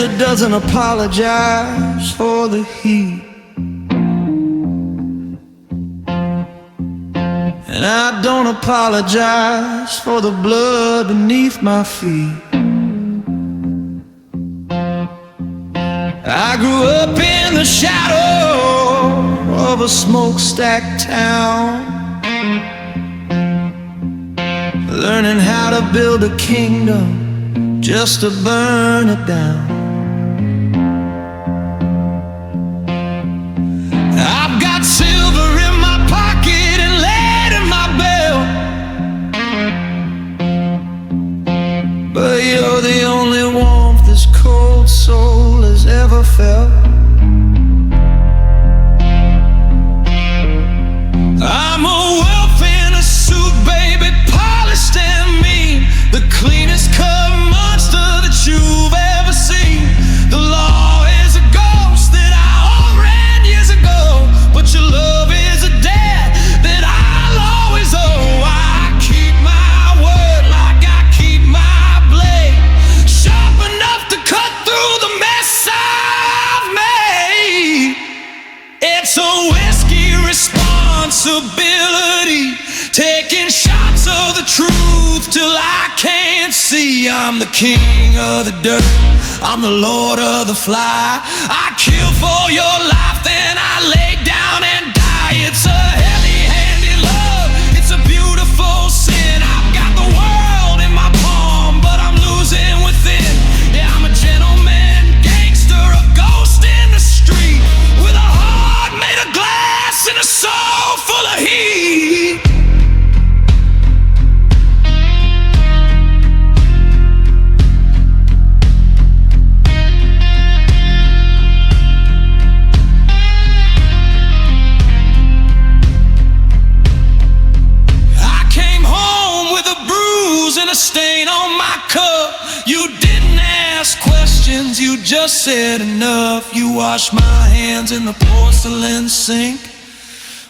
desert doesn't apologize for the heat, and I don't apologize for the blood beneath my feet. I grew up in the shadow of a smokestack town, learning how to build a kingdom just to burn it down. I've got silver in my pocket and lead in my belt, but you're the only warmth this cold soul has ever felt. I'm a wolf in a suit, baby, polished and mean, the cleanest cut monster that you've ever seen. The law is a ghost that I overran years ago, but your love is a debt that I'll always owe. I keep my word like I keep my blade, sharp enough to cut through the mess I've made. It's a whiskey responsibility, taking shots of the truth till I can't see. I'm the king of the dirt, I'm the lord of the fly. I kill for your life, then I lay down and die. It's a heavy-handed love, it's a beautiful sin. I've got the world in my palm, but I'm losing within. Yeah, I'm a gentleman, gangster, a ghost in the street, with a heart made of glass and a soul full of heat. I came home with a bruise and a stain on my cup. You didn't ask questions, you just said enough. You washed my hands in the porcelain sink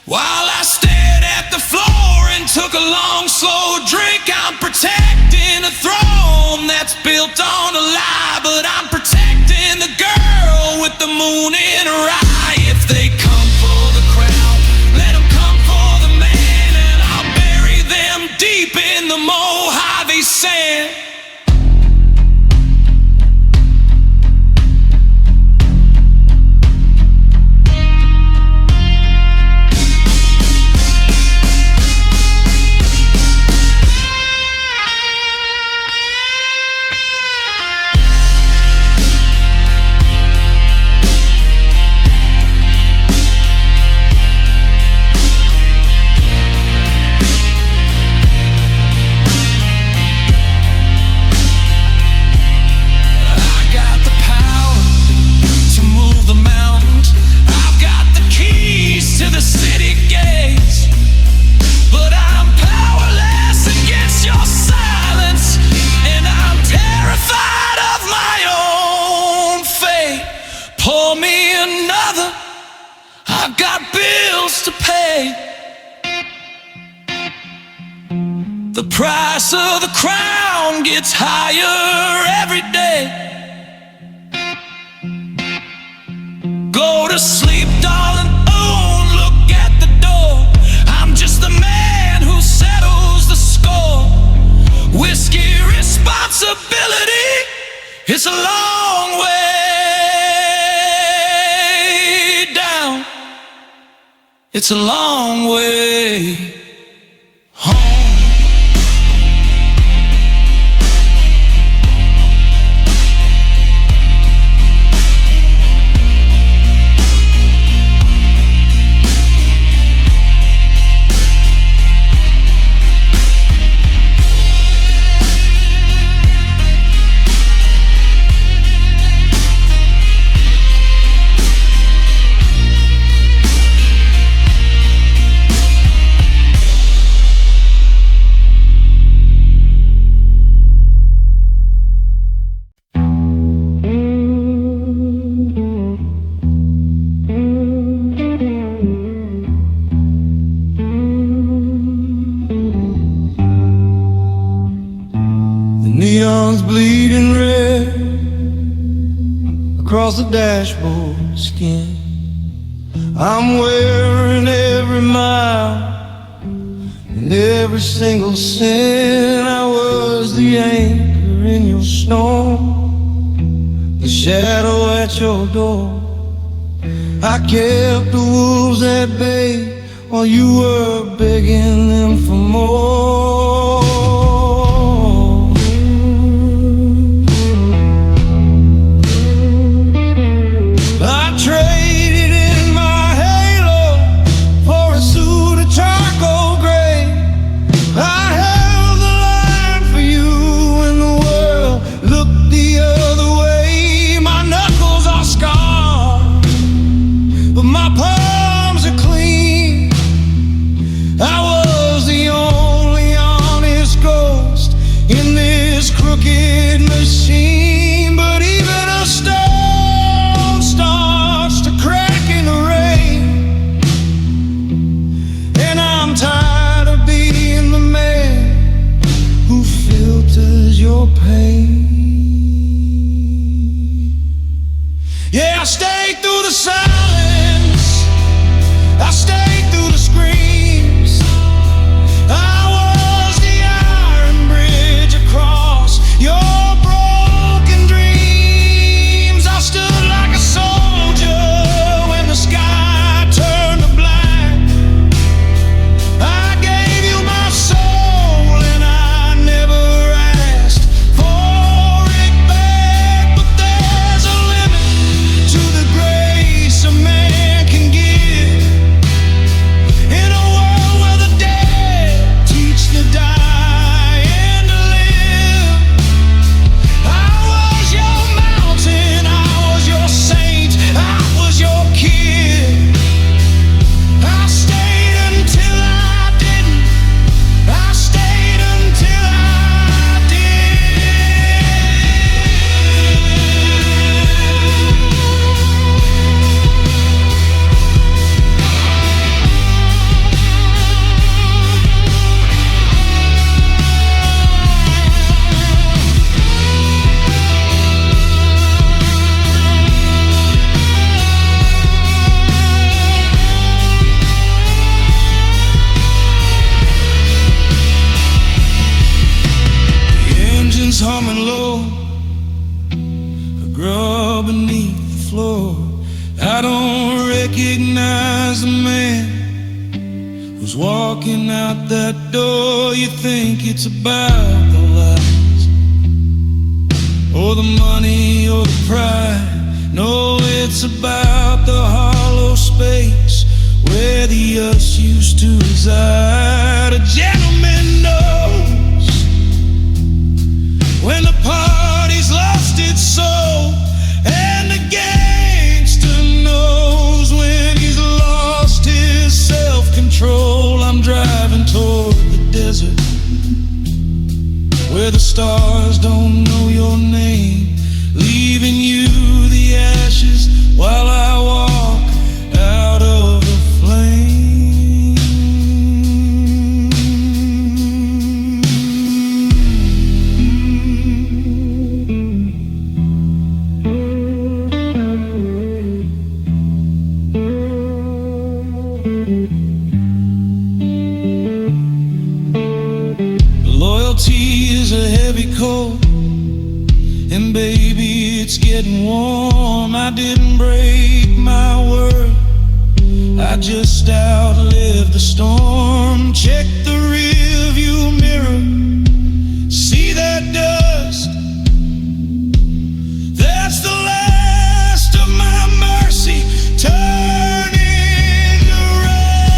while I stared at the floor and took a long, slow drink. I'm protecting a throne that's built on a lie, but I'm protecting the girl with the moon in her eye. If they come for the crown, let them come for the man, and I'll bury them deep in the Mojave sand. Pour me another, I've got bills to pay. The price of the crown gets higher every day. Go to sleep, darling, oh, look at the door. I'm just the man who settles the score. Whiskey responsibility, it's a long way down. It's a long way home. Neon's bleeding red, across the dashboard skin. I'm wearing every mile and every single sin. I was the anchor in your storm, the shadow at your door. I kept the wolves at bay while you were begging them for more. I traded in my halo for a suit of charcoal gray. I held the line for you when the world looked the other way. My knuckles are scarred, but my palms are clean. I was the only honest ghost in this crooked machine. But even a stone starts to crack in the rain, and I'm tired of being the man who filters your pain. Yeah, I stayed through the silence, I stayed through the screams. I was the iron bridge across your broken dreams. I stood like a soldier when the sky turned to black. I gave you my soul and I never asked for it back. But there's a limit to the grace a man can give in a world where the dead teach the dying to live. I was your mountain, I was your saint, I was your kid. I stayed until I didn't, I stayed until I The engine's humming low, a grub beneath the floor. I don't recognize the man who's walking out that door. You think it's about the lies, or the money, or the pride. No, it's about the hollow space where the us used to reside. A gentleman knows when the party's lost its soul, and the gangster knows when he's lost his self-control. I'm driving toward the desert where the stars don't know your name, leaving you the ashes while I walk out of the flame. Loyalty is a heavy coat, and baby, it's getting warm. I didn't break my word, I just outlived the storm. Check the rearview mirror, see that dust? That's the last of my mercy turning to rest.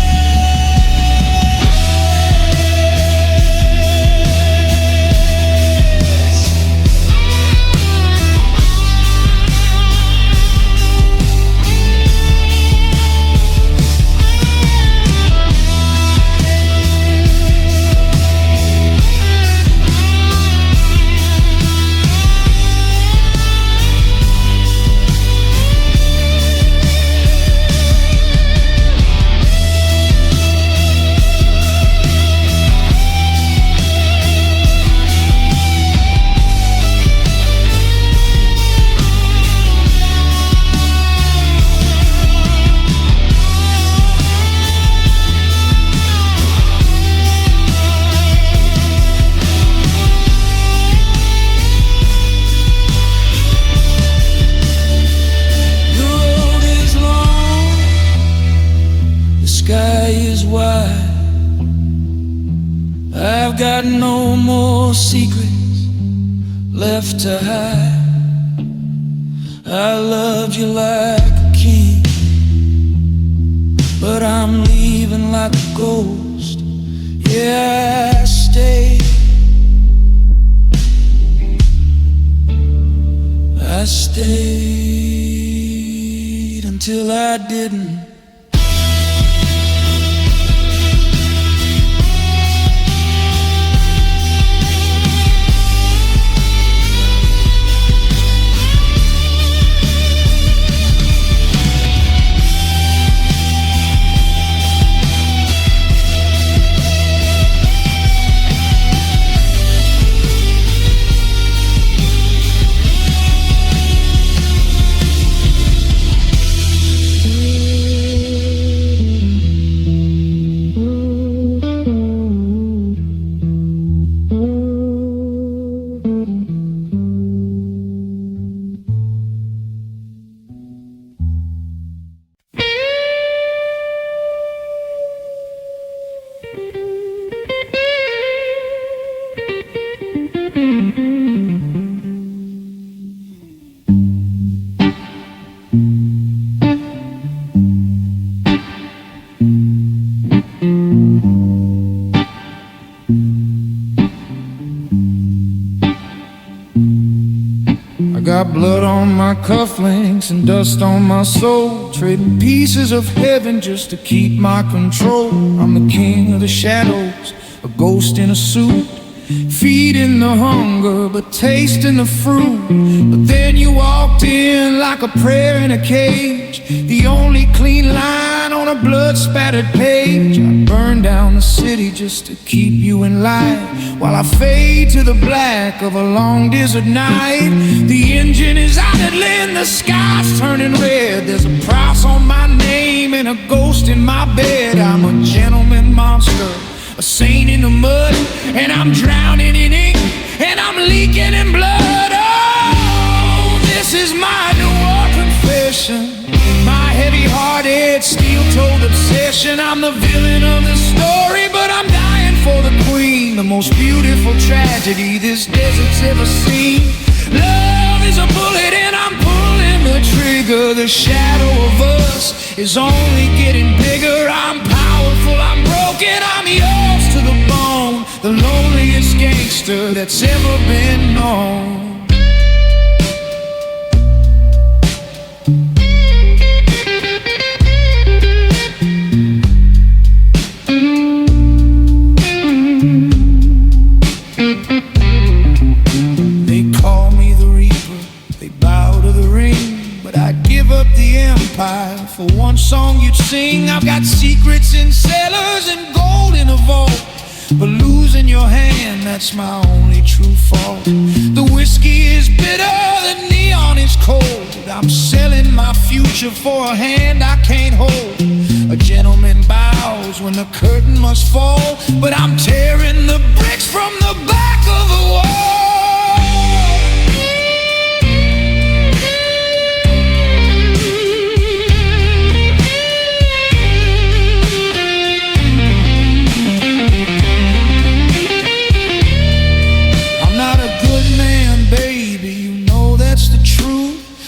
is wide. I've got no more secrets left to hide. I loved you like a king, but I'm leaving like a ghost. Yeah, I stayed. I stayed until I didn't. Got blood on my cufflinks and dust on my soul, trading pieces of heaven just to keep my control. I'm the king of the shadows, a ghost in a suit, feeding the hunger but tasting the fruit. But then you walked in like a prayer in a cage, the only clean line on a blood-spattered page. I burned down the city just to keep you in light, while I fade to the black of a long desert night. The engine is idling, the sky's turning red. There's a price on my name and a ghost in my bed. I'm a gentleman monster, a saint in the mud, and I'm drowning in ink, and I'm leaking in blood. Oh, this is my new war confession, my heavy-hearted, steel-toed obsession. I'm the villain of the story, but I'm dying for the queen, the most beautiful tragedy this desert's ever seen. Love is a bullet and I'm pulling the trigger. The shadow of us is only getting bigger. I'm powerful, I'm broken, I'm yours to the bone, the loneliest gangster that's ever been known. For one song you'd sing, I've got secrets in cellars and gold in a vault, but losing your hand, that's my only true fault. The whiskey is bitter, the neon is cold. I'm selling my future for a hand I can't hold. A gentleman bows when the curtain must fall, but I'm tearing the bricks from the back of the wall.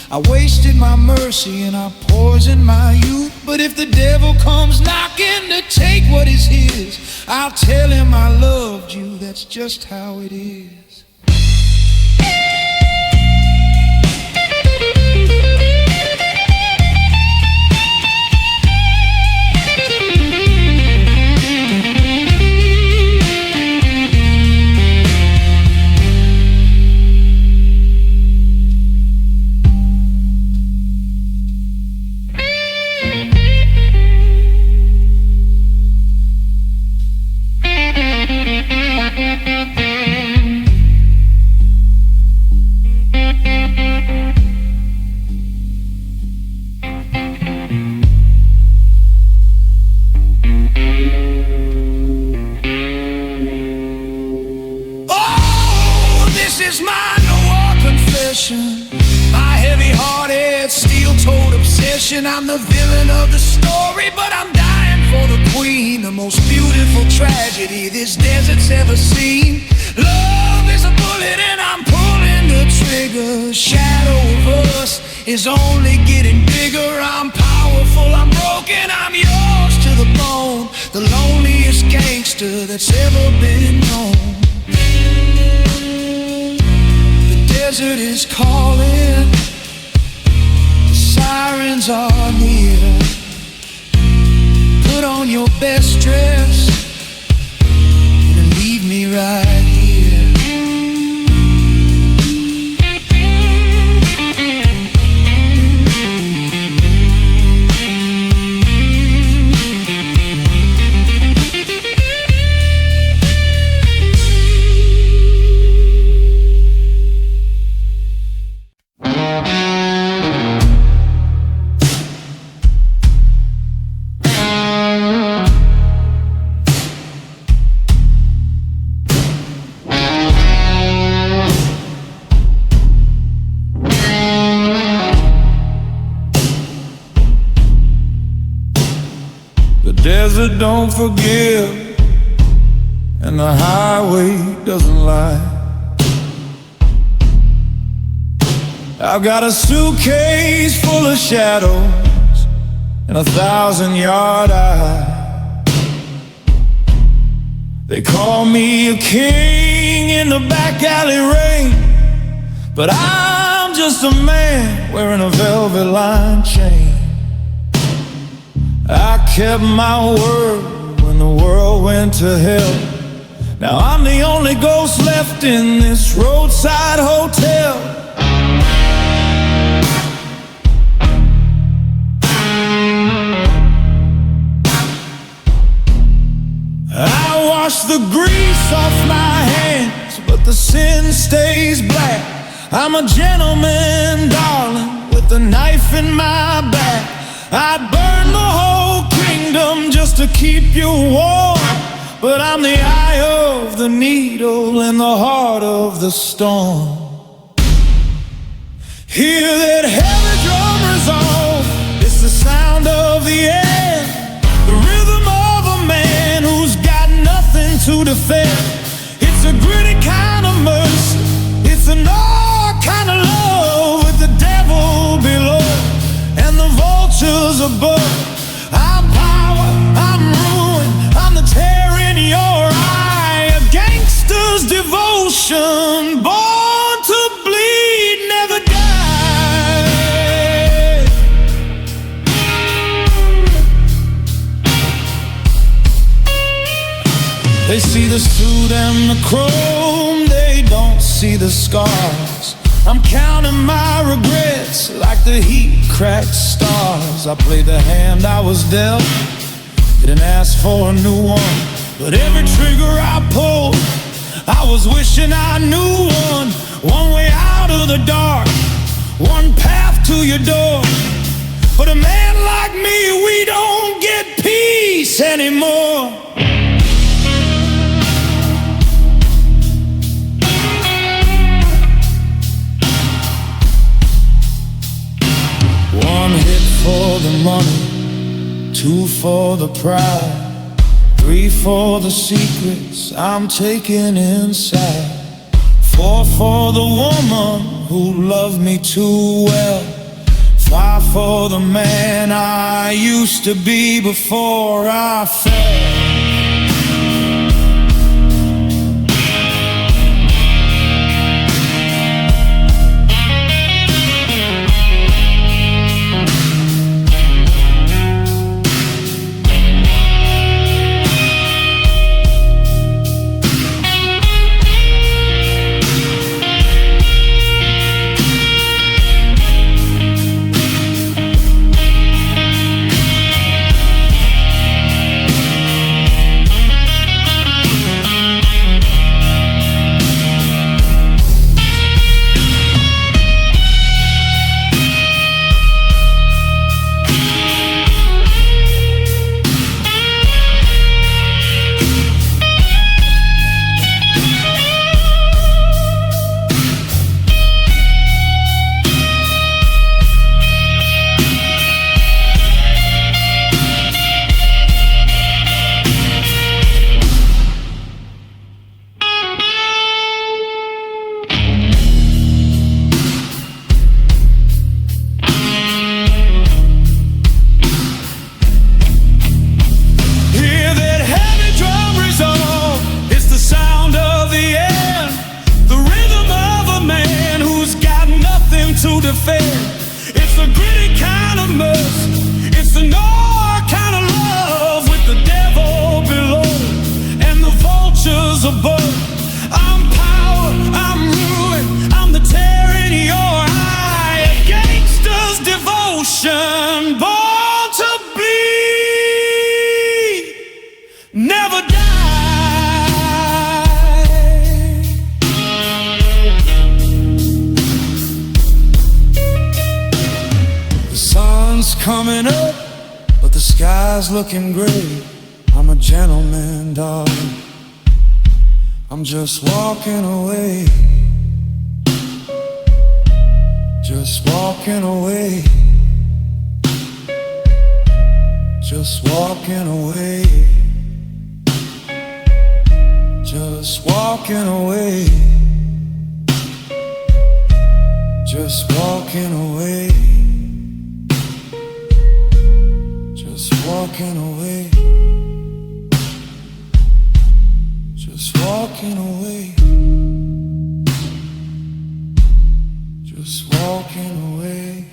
I wasted my mercy and I poisoned my youth. But if the devil comes knocking to take what is his, I'll tell him I loved you, that's just how it is. My heavy-hearted, steel-toed obsession. I'm the villain of the story, but I'm dying for the queen. the most beautiful tragedy this desert's ever seen. Love is a bullet and I'm pulling the trigger. Shadow of us is only getting bigger. I'm powerful, I'm broken, I'm yours to the bone. The loneliest gangster that's ever been known. The desert is calling, the sirens are near. Put on your best dress and leave me right here. The desert don't forgive, and the highway doesn't lie. I've got a suitcase full of shadows and 1,000-yard eye. They call me a king in the back alley rain, but I'm just a man wearing a velvet lined chain. I kept my word when the world went to hell. Now I'm the only ghost left in this roadside hotel. I wash the grease off my hands, but the sin stays black. I'm a gentleman, darling, with a knife in my back. I'd burn the whole kingdom just to keep you warm, but I'm the eye of the needle and the heart of the storm. Hear that heavy drum resolve, it's the sound of the end, the rhythm of a man who's got nothing to defend. It's a gritty kind of mercy, it's an all kind of love, with the devil below and the vultures above. I'm power, I'm ruin, I'm the tear in your eye, a gangster's devotion, born to bleed, never die. They see the suit and the chrome, they don't see the scars. I'm counting my regrets like the heat cracked stars. I played the hand I was dealt, didn't ask for a new one, but every trigger I pulled, I was wishing I knew one way out of the dark, one path to your door. But a man like me, we don't get peace anymore. One hit for the money, 2 for the pride, 3 for the secrets I'm taking inside, 4 for the woman who loved me too well, 5 for the man I used to be before I fell. never die. The sun's coming up, but the sky's looking gray. I'm a gentleman, darling, I'm just walking away. Just walking away. Just walking away. Just walking away. Just walking away. Just walking away. Just walking away. Just walking away.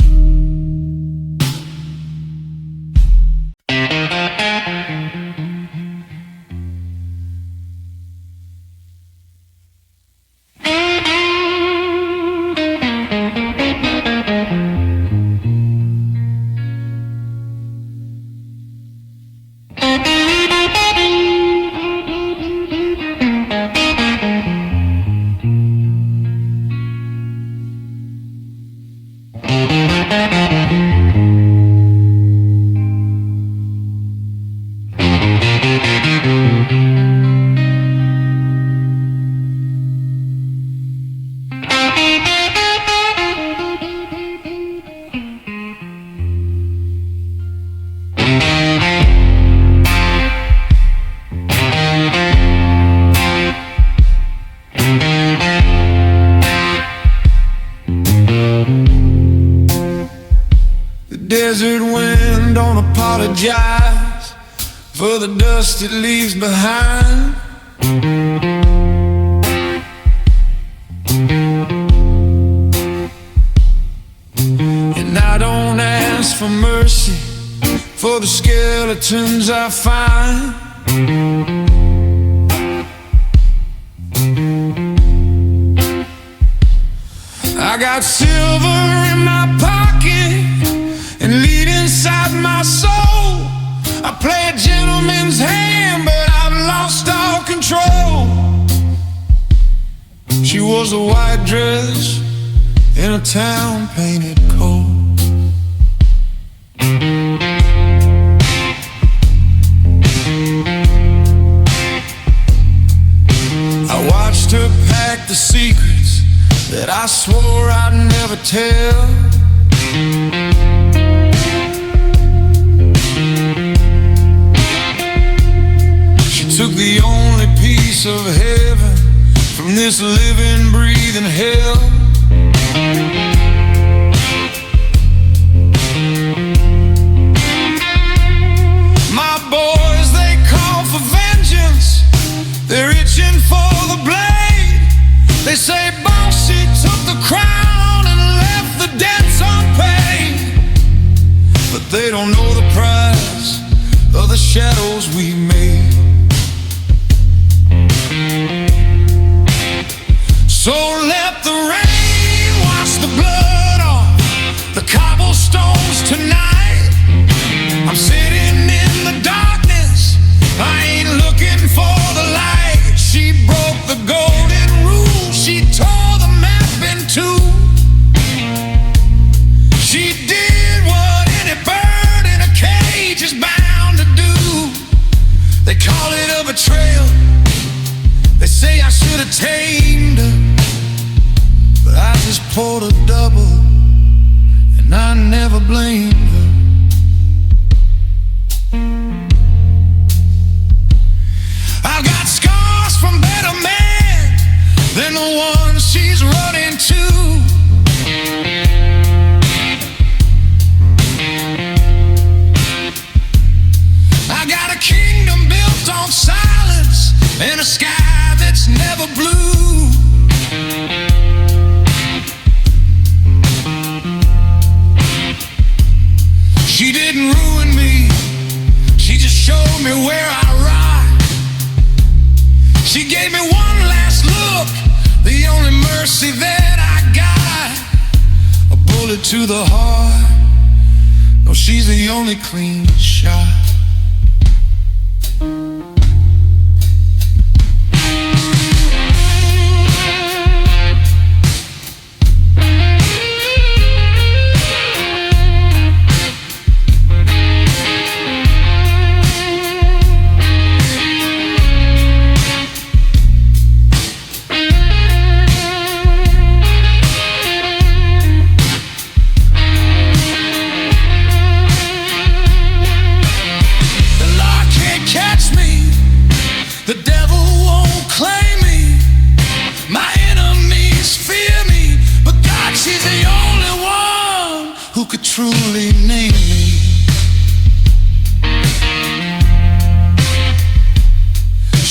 Desert wind, don't apologize for the dust it leaves behind. And I don't ask for mercy for the skeletons I find. I got silver in my pocket and lead inside my soul. I play a gentleman's hand, but I've lost all control. She was a white dress in a town painted cold. I watched her pack the secrets that I swore I'd never tell. Took the only piece of heaven from this living, breathing hell. My boys, they call for vengeance. They're itching for the blade. They say Bossy took the crown and left the debts unpaid. But they don't know the price of the shadows we made. So let the rain wash the blood off the cobblestones tonight. I'm sitting in the darkness, I ain't looking for the light. She broke the golden rule, she tore the map in two. She did what any bird in a cage is bound to do. They call it a betrayal, they say I should have tamed her, but I just pulled a double, and I never blamed her. I've got scars from better men than the ones she's running to. I got a kingdom built on silence and a sky that's never blue. She didn't ruin me, she just showed me where I ride. She gave me one last look, the only mercy that I got. A bullet to the heart, no, she's the only clean shot.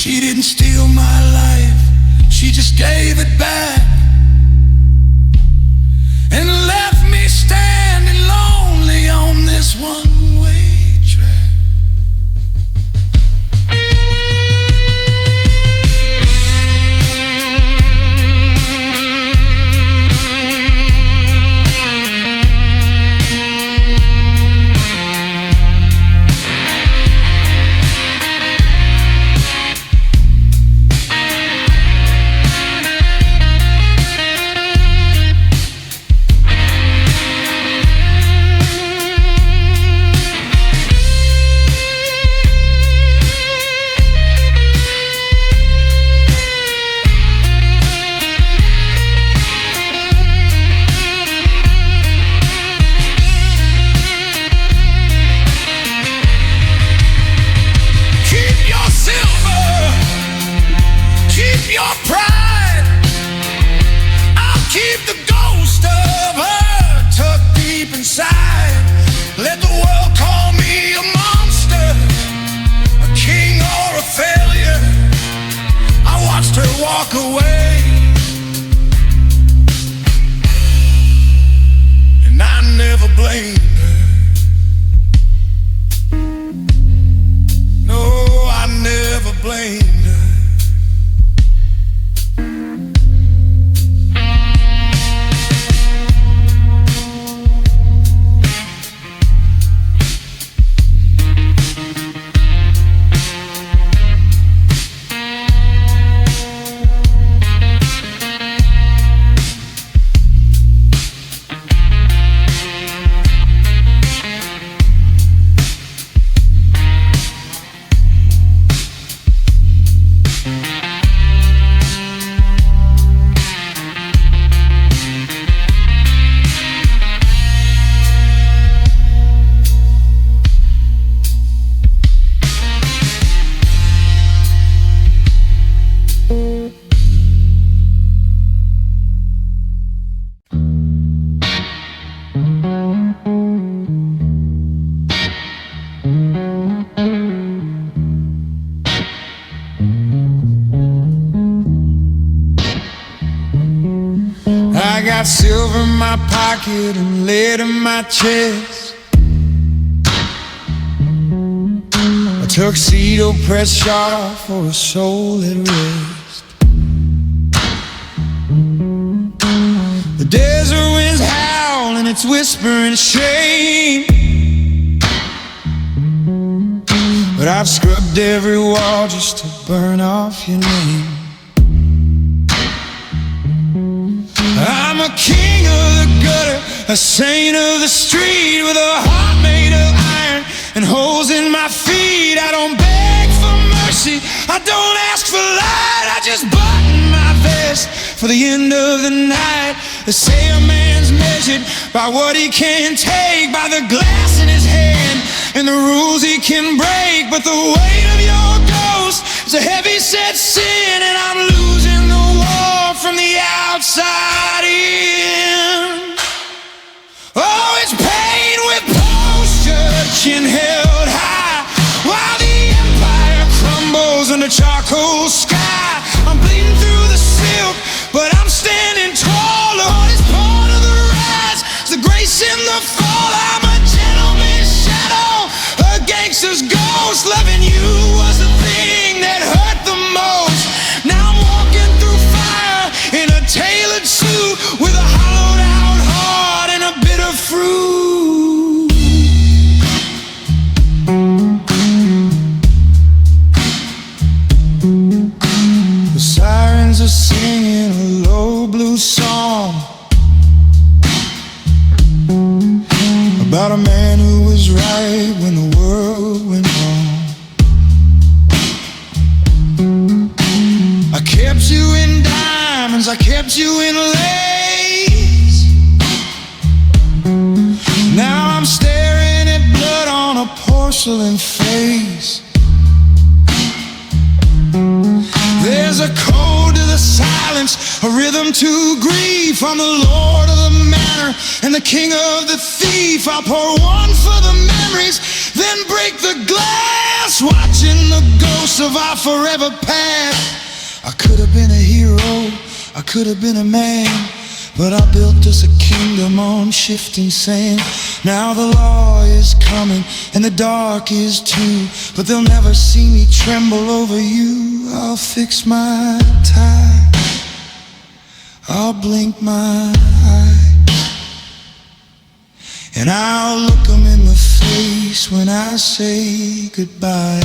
She didn't steal my life, she just gave it back and left me standing lonely on this one-way track. Let the world call me a monster, a king or a failure. I watched her walk away, and I never blamed her. No, I never blamed her. I got silver in my pocket and lead in my chest, a tuxedo pressed sharp for a soul at rest. The desert winds howl and it's whispering shame, but I've scrubbed every wall just to burn off your name. I'm a king of the gutter, a saint of the street, with a heart made of iron and holes in my feet. I don't beg for mercy, I don't ask for light, I just button my vest for the end of the night. They say a man's measured by what he can take, by the glass in his hand and the rules he can break. But the weight of your ghost is a heavy set sin, and I'm losing the war from the outside in. Oh, it's pain with posture, chin held high, while the empire crumbles under charcoal sky. I'm bleeding through the silk, but I'm standing tall. Lord, it's part of the rise, it's the grace in the fall. I'm a gentleman's shadow, a gangster's ghost. Loving you was the thing that hurt the most. Now I'm walking through fire in a tailored suit, with a hollowed out heart and a bitter fruit. The sirens are singing a low blue song about a man who was right when the world went wrong. I kept you in diamonds, I kept you in lace. Now I'm staring at blood on a porcelain face. There's a code to the silence, a rhythm to grief. I'm the lord of the manor and the king of the thief. I'll pour one for the memories, then break the glass. else watching the ghosts of our forever past. I could have been a hero, I could have been a man, but I built us a kingdom on shifting sand. Now the law is coming and the dark is too, but they'll never see me tremble over you. I'll fix my tie, I'll blink my eye, and I'll look 'em in the face when I say goodbye.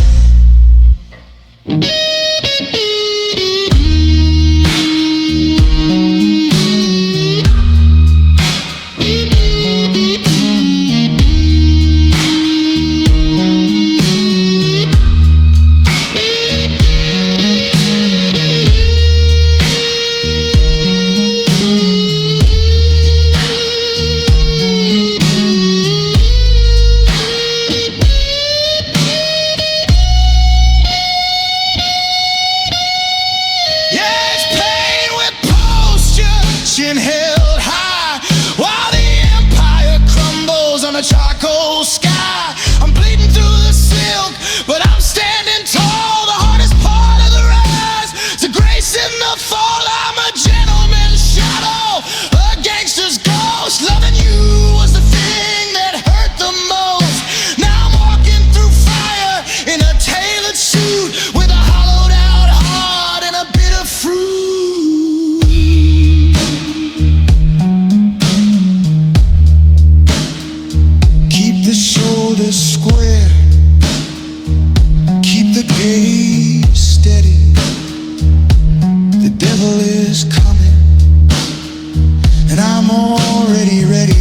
Held high while the empire crumbles on a charcoal sky. I'm bleeding through the silk, but I'm standing tall. The hardest part of the rise to grace in the fall. I'm a gentleman's shadow, a gangster's ghost. Loving you was the thing that hurt the most. Now I'm walking through fire in a tailored suit with a hollowed out heart and a bit of fruit. The shoulders square, keep the gaze steady. The devil is coming, and I'm already ready.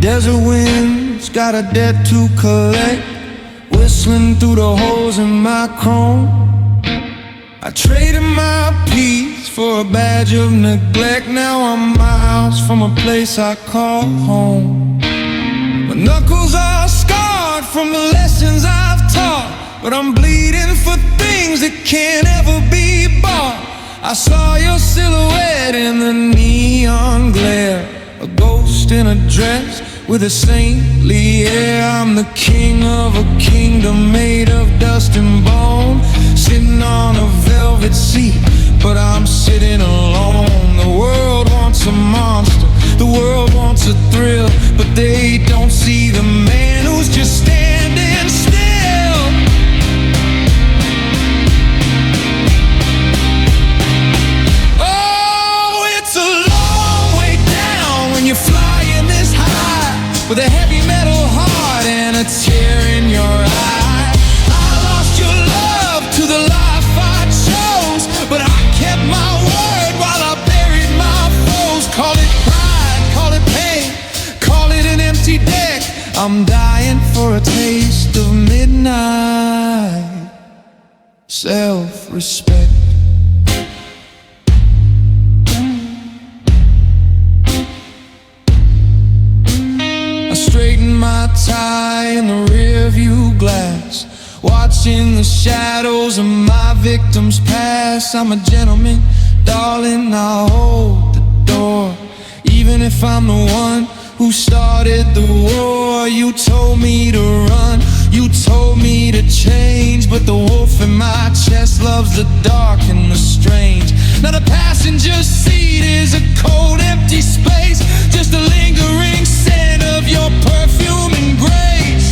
Desert winds got a debt to collect, whistling through the holes in my chrome. I traded my peace for a badge of neglect. Now I'm miles from a place I call home. My knuckles are scarred from the lessons I've taught, but I'm bleeding for things that can't ever be bought. I saw your silhouette in the neon glare, a ghost in a dress with a saintly air. I'm the king of a kingdom made of dust and bone, sitting on a velvet seat, but I'm sitting alone. The world wants a monster, the world wants a thrill, but they don't see the man who's just standing still. Oh, it's a long way down when you're flying this high, with a heavy metal heart and a tear in your eye. I lost your love to the life I chose, but I kept my word while I buried my foes. Call it pride, call it pain, call it an empty deck. I'm dying for a taste of midnight self-respect. Straighten my tie in the rearview glass, watching the shadows of my victims pass. I'm a gentleman, darling, I'll hold the door, even if I'm the one who started the war. You told me to run, you told me to change, but the wolf in my chest loves the dark and the strange. Now the passenger seat is a cold, empty space, just a lingering scent of your perfume and grace.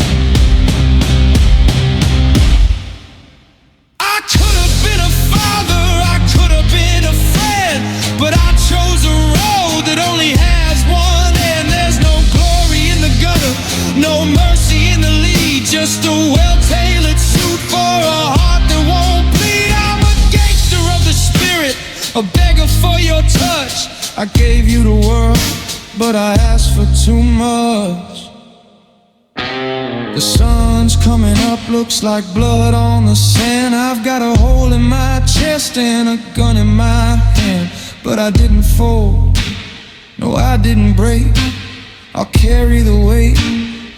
I could have been a father, I could have been a friend, but I chose a road that only has one end. There's no glory in the gutter, no mercy in the lead, just a well-tailored suit for a heart that won't bleed. I'm a gangster of the spirit, a beggar for your touch. I gave you the world, but I asked for too much. The sun's coming up, looks like blood on the sand. I've got a hole in my chest and a gun in my hand, but I didn't fold, no I didn't break. I'll carry the weight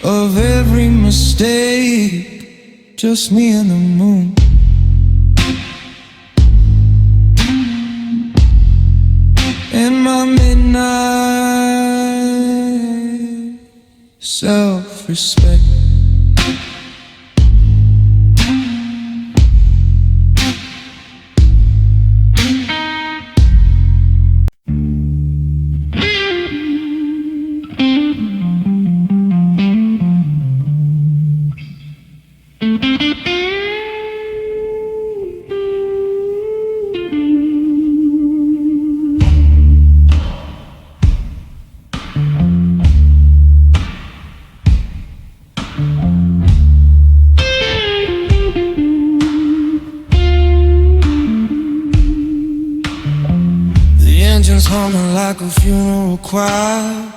of every mistake, just me and the moon. And my midnight self-respect. Engines humming like a funeral choir,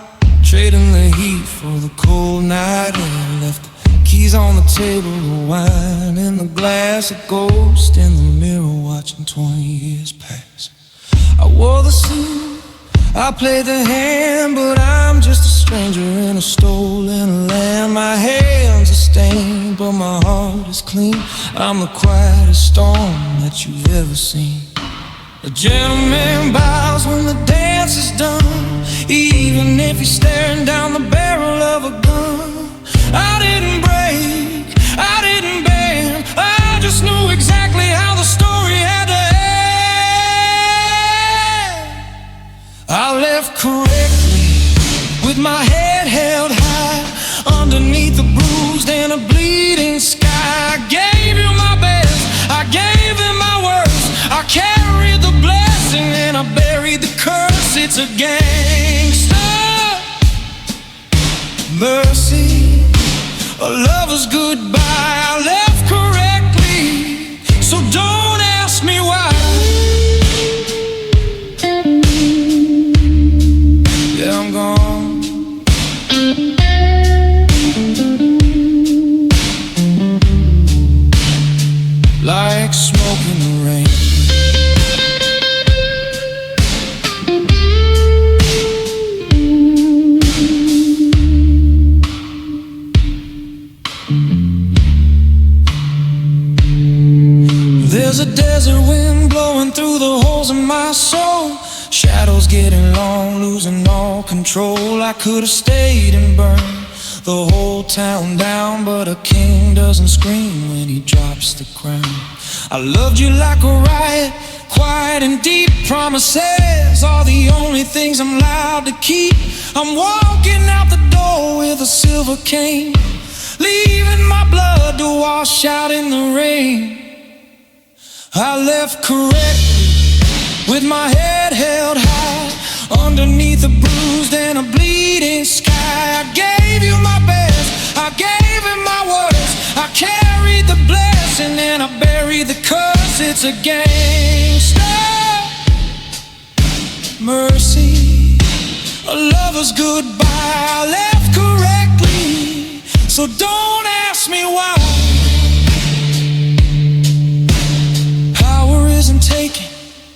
trading the heat for the cold night air. Left the keys on the table, the wine in the glass, a ghost in the mirror watching 20 years pass. I wore the suit, I played the hand, but I'm just a stranger in a stolen land. My hands are stained, but my heart is clean. I'm the quietest storm that you've ever seen. A gentleman bows when the dance is done, even if he's staring down the barrel of a gun. I didn't break, I didn't bend, I just knew exactly how the story had to end. I left correctly, with my head held high, underneath a bruised and a bleeding sky. I gave you my best, I gave him my worst, I carried the blessing and I buried the curse. It's a gangster mercy, a lover's goodbye. I left correctly, so don't ask me why. Yeah, I'm gone. Like smoke in the rain. There's a desert wind blowing through the holes in my soul. Shadows getting long, losing all control. I could have stayed and burned the whole town down, but a king doesn't scream when he drops the crown. I loved you like a riot, quiet and deep. Promises are the only things I'm allowed to keep. I'm walking out the door with a silver cane, leaving my blood to wash out in the rain. I left correctly, with my head held high, underneath a bruised and a bleeding sky. I gave you my best, I gave him my words, I carried the blessing and I buried the curse. It's a gangster mercy, a lover's goodbye. I left correctly, so don't ask me why. Power isn't taken,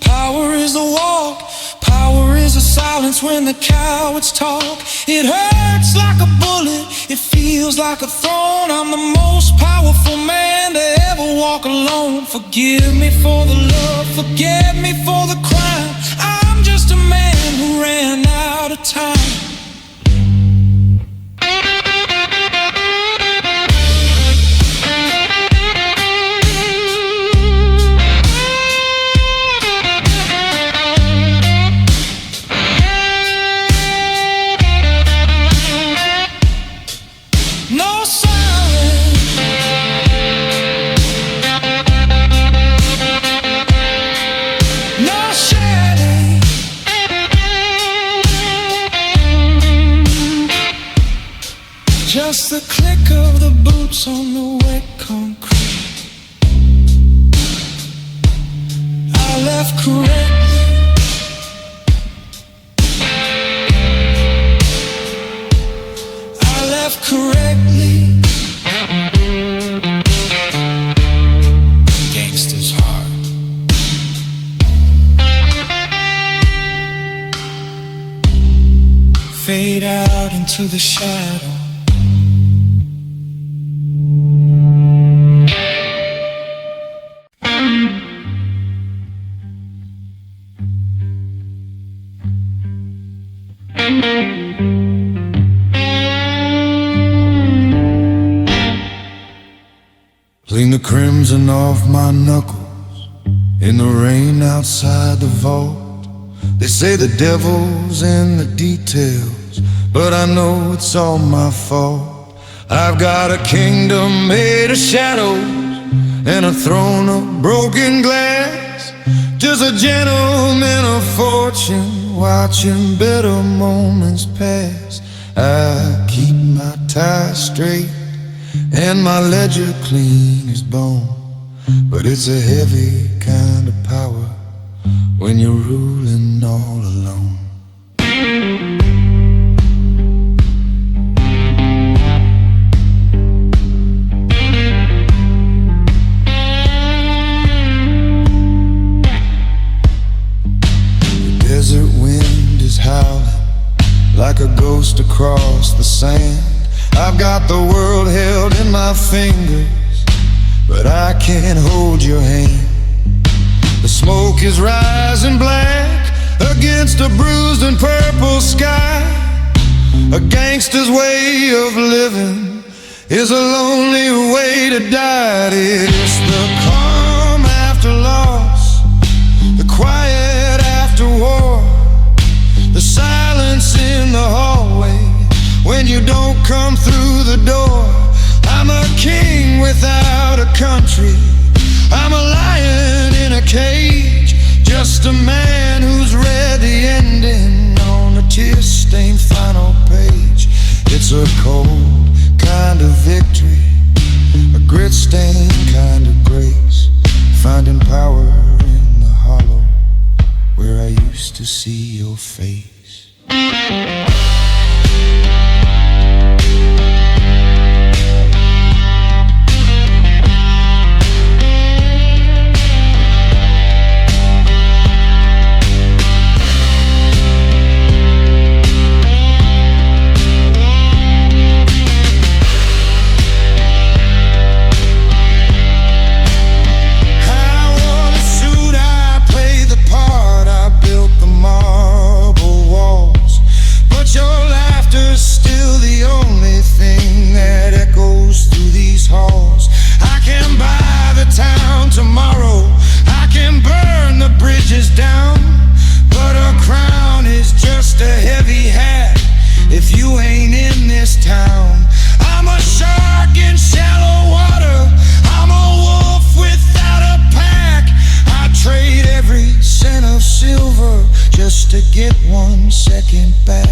power is the walk. Power is the silence when the cowards talk. It hurts like a bullet, it feels like a throne. I'm the most powerful man to ever walk alone. Forgive me for the love, forgive me for the crime. I'm just a man who ran out of time. No siren, no shedding, just the click of the boots on the wet concrete. I left correctly, correctly. Gangster's heart. Fade out into the shadow. Clean the crimson off my knuckles in the rain outside the vault. They say the devil's in the details, but I know it's all my fault. I've got a kingdom made of shadows and a throne of broken glass. Just a gentleman of fortune watching better moments pass. I keep my tie straight and my ledger clean as bone, but it's a heavy kind of power when you're ruling all alone. The desert wind is howling like a ghost across the sand. I've got the world held in my fingers, but I can't hold your hand. The smoke is rising black against a bruised and purple sky. A gangster's way of living is a lonely way to die. It's the calm after loss, the quiet after war, the silence in the hallway when you don't come through the door. I'm a king without a country, I'm a lion in a cage, just a man who's read the ending on a tear-stained final page. It's a cold kind of victory, a grit-stained kind of grace, finding power in the hollow where I used to see your face. To get 1 second back.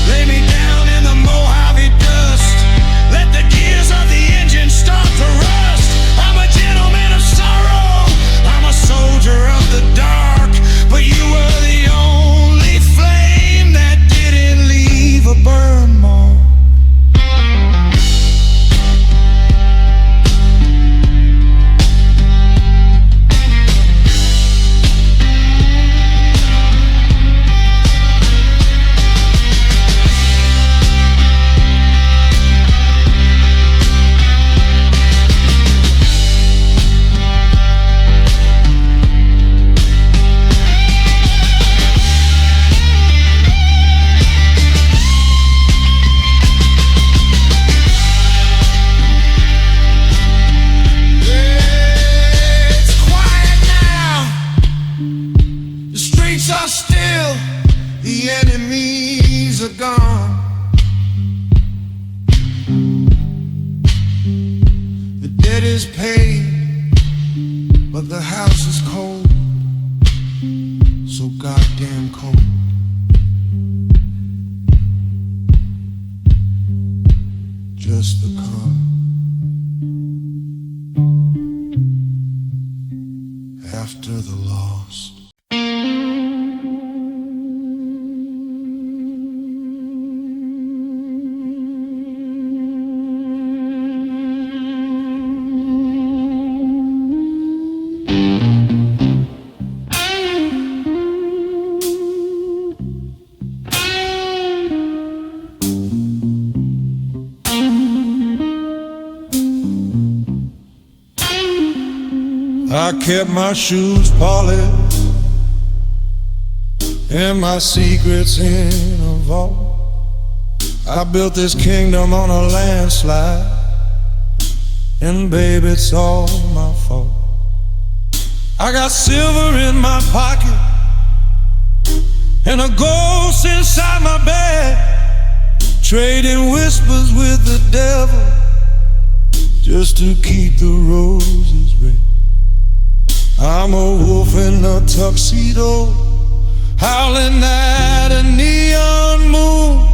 Lay me down in the Mojave dust, let the gears of the engine start to rust. I'm a gentleman of sorrow, I'm a soldier of the dark, but you were the only flame that didn't leave a burn mark. The enemies are gone. The debt is paid, but the house is cold, so goddamn cold. Just the car after the loss. 「I kept my shoes polished and my secrets in a vault. I built this kingdom on a landslide, and baby, it's all my fault. I got silver in my pocket and a ghost inside my bed, trading whispers with the devil just to keep the roses red. I'm a wolf in a tuxedo, howling at a neon moon,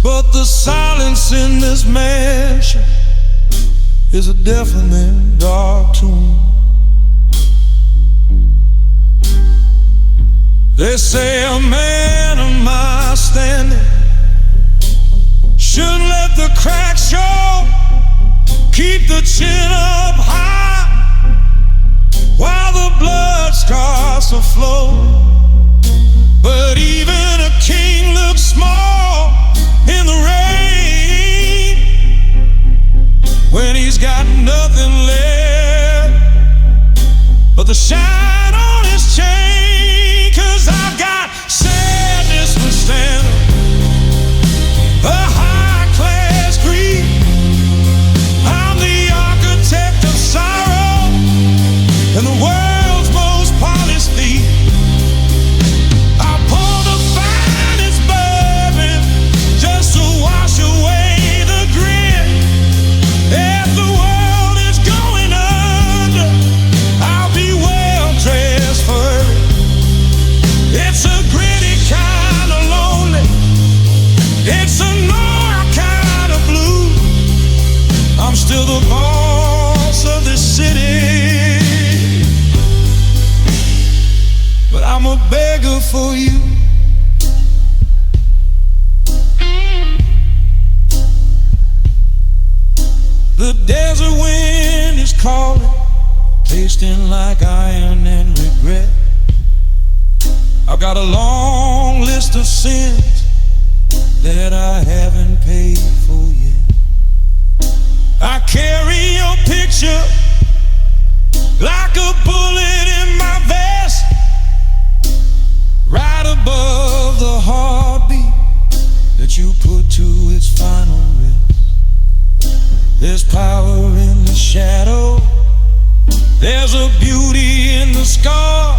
but the silence in this mansion is a deafening dark tune. They say a man of my standing shouldn't let the cracks show, keep the chin up high while the blood starts to flow. But even a king looks small in the rain when he's got nothing left but the shine on his chain. 'Cause I've got sadness for standing, a high-class greed. I'm the architect of sorrow and the world's most polished thief. I pour the finest bourbon just to wash away the grit. If the world is going under, I'll be well dressed for it. It's a gritty kind of lonely, it's a noir kind of blue. I'm still the boss of this city, but I'm a beggar for you. The desert wind is calling, tasting like iron and regret. I've got a long list of sins that I haven't paid for yet. I carry your picture like a bullet in my vest, right above the heartbeat that you put to its final rest. There's power in the shadow, there's a beauty in the scar,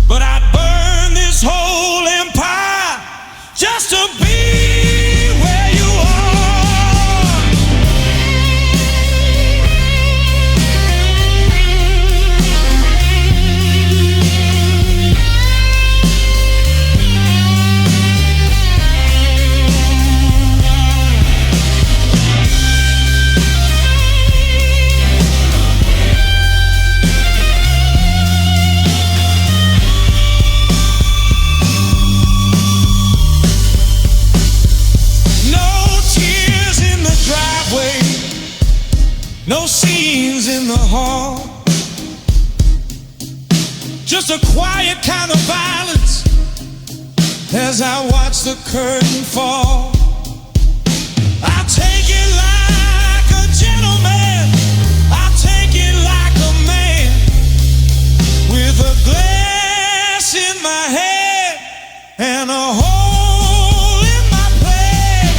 but I'd burn this whole empire just to be where you are. No scenes in the hall, just a quiet kind of violence as I watch the curtain fall. I take it like a gentleman, I take it like a man, with a glass in my head and a hole in my plan.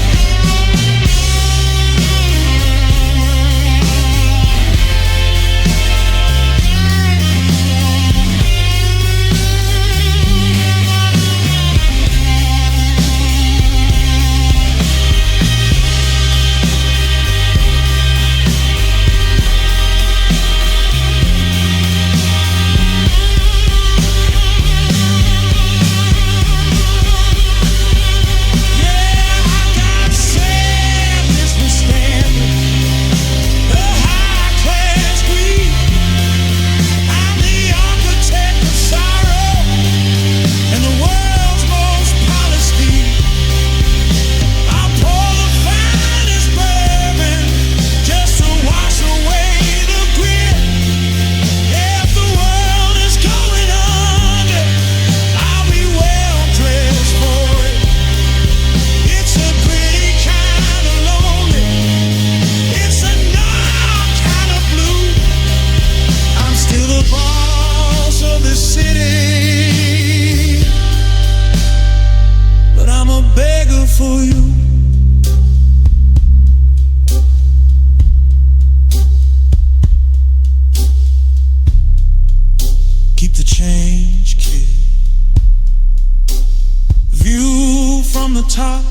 change, kid. View from the top,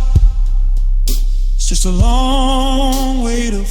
it's just a long way to